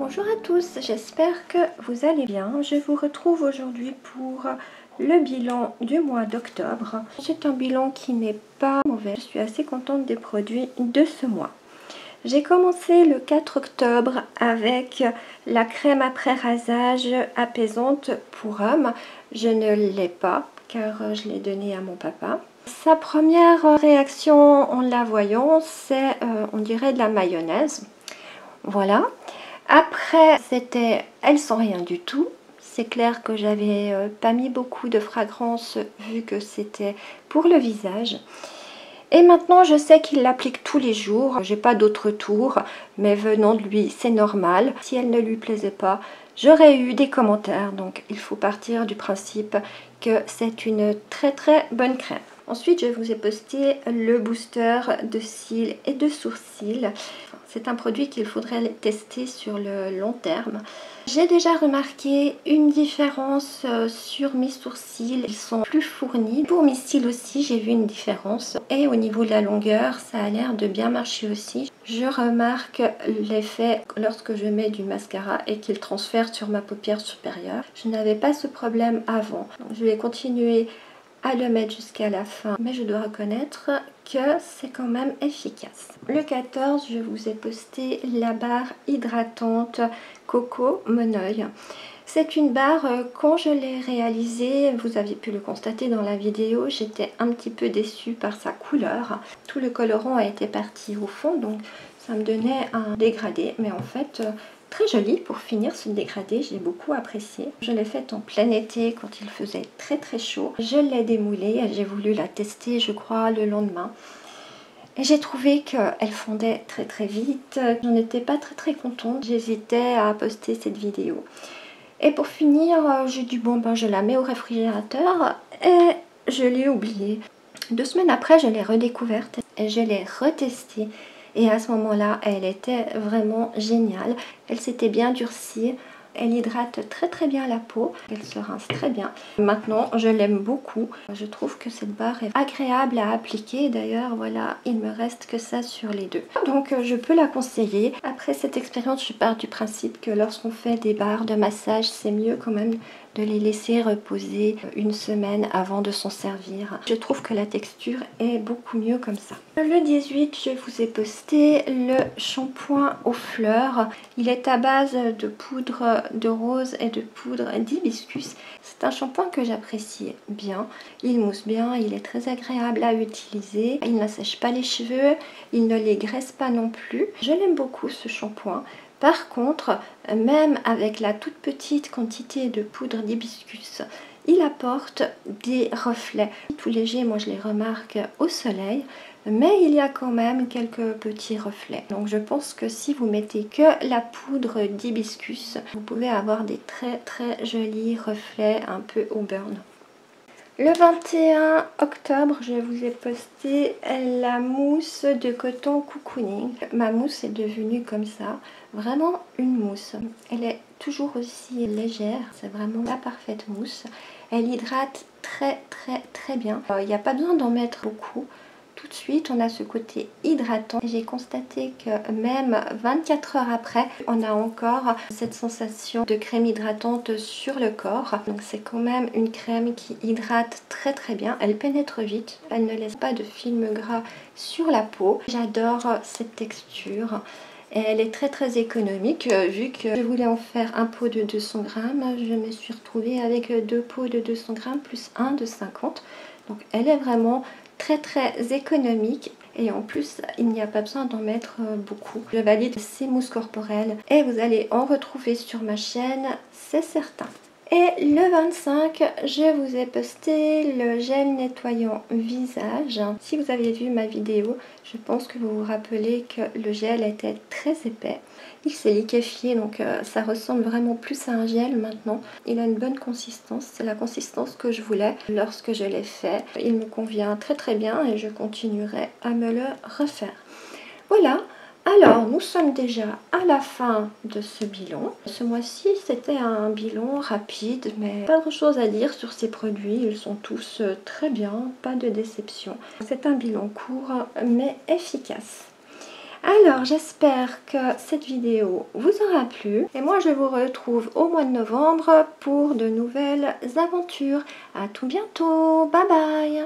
Bonjour à tous, j'espère que vous allez bien. Je vous retrouve aujourd'hui pour le bilan du mois d'octobre. C'est un bilan qui n'est pas mauvais, je suis assez contente des produits de ce mois. J'ai commencé le 4 octobre avec la crème après rasage apaisante pour homme. Je ne l'ai pas car je l'ai donnée à mon papa. Sa première réaction en la voyant, c'est on dirait de la mayonnaise. Voilà. Après, c'était elles sont rien du tout. C'est clair que j'avais pas mis beaucoup de fragrance vu que c'était pour le visage. Et maintenant, je sais qu'il l'applique tous les jours. J'ai pas d'autre tour, mais venant de lui, c'est normal. Si elle ne lui plaisait pas, j'aurais eu des commentaires. Donc, il faut partir du principe que c'est une très très bonne crème. Ensuite, je vous ai posté le booster de cils et de sourcils. C'est un produit qu'il faudrait tester sur le long terme. J'ai déjà remarqué une différence sur mes sourcils. Ils sont plus fournis. Pour mes cils aussi, j'ai vu une différence. Et au niveau de la longueur, ça a l'air de bien marcher aussi. Je remarque l'effet lorsque je mets du mascara et qu'il transfère sur ma paupière supérieure. Je n'avais pas ce problème avant. Donc, je vais continuer à le mettre jusqu'à la fin, mais je dois reconnaître que c'est quand même efficace. Le 14, je vous ai posté la barre hydratante Coco Monoi. C'est une barre, quand je l'ai réalisée, vous avez pu le constater dans la vidéo, j'étais un petit peu déçue par sa couleur. Tout le colorant a été parti au fond, donc ça me donnait un dégradé, mais en fait très joli pour finir ce dégradé, j'ai beaucoup apprécié. Je l'ai faite en plein été quand il faisait très très chaud. Je l'ai démoulée, j'ai voulu la tester je crois le lendemain. Et j'ai trouvé qu'elle fondait très très vite. J'en étais pas très contente, j'hésitais à poster cette vidéo. Et pour finir, j'ai dit bon ben je la mets au réfrigérateur et je l'ai oubliée. 2 semaines après, je l'ai redécouverte et je l'ai retestée. Et à ce moment-là, elle était vraiment géniale. Elle s'était bien durcie. Elle hydrate très bien la peau. Elle se rince très bien. Maintenant, je l'aime beaucoup. Je trouve que cette barre est agréable à appliquer. D'ailleurs, voilà, il me reste que ça sur les deux. Donc, je peux la conseiller. Après cette expérience, je pars du principe que lorsqu'on fait des barres de massage, c'est mieux quand même de les laisser reposer 1 semaine avant de s'en servir. Je trouve que la texture est beaucoup mieux comme ça. Le 18, je vous ai posté le shampoing aux fleurs. Il est à base de poudre de rose et de poudre d'hibiscus. C'est un shampoing que j'apprécie bien. Il mousse bien, il est très agréable à utiliser. Il n'assèche pas les cheveux, il ne les graisse pas non plus. Je l'aime beaucoup ce shampoing. Par contre, même avec la toute petite quantité de poudre d'hibiscus, il apporte des reflets tout légers. Moi, je les remarque au soleil, mais il y a quand même quelques petits reflets. Donc, je pense que si vous mettez que la poudre d'hibiscus, vous pouvez avoir des très jolis reflets un peu au burn. Le 21 octobre, je vous ai posté la mousse de coton cocooning. Ma mousse est devenue comme ça, vraiment une mousse. Elle est toujours aussi légère, c'est vraiment la parfaite mousse. Elle hydrate très bien. Il n'y a pas besoin d'en mettre beaucoup. Tout de suite, on a ce côté hydratant. J'ai constaté que même 24 heures après, on a encore cette sensation de crème hydratante sur le corps. Donc c'est quand même une crème qui hydrate très bien. Elle pénètre vite. Elle ne laisse pas de film gras sur la peau. J'adore cette texture. Et elle est très économique vu que je voulais en faire un pot de 200 grammes. Je me suis retrouvée avec 2 pots de 200 grammes plus un de 50. Donc elle est vraiment très économique et en plus il n'y a pas besoin d'en mettre beaucoup. Je valide ces mousses corporelles et vous allez en retrouver sur ma chaîne, c'est certain. Et le 25, je vous ai posté le gel nettoyant visage. Si vous avez vu ma vidéo, je pense que vous vous rappelez que le gel était très épais. Il s'est liquéfié, donc ça ressemble vraiment plus à un gel maintenant. Il a une bonne consistance, c'est la consistance que je voulais lorsque je l'ai fait. Il me convient très bien et je continuerai à me le refaire. Voilà. Alors, nous sommes déjà à la fin de ce bilan. Ce mois-ci, c'était un bilan rapide, mais pas grand-chose à dire sur ces produits. Ils sont tous très bien, pas de déception. C'est un bilan court, mais efficace. Alors j'espère que cette vidéo vous aura plu et moi je vous retrouve au mois de novembre pour de nouvelles aventures. À tout bientôt, bye bye.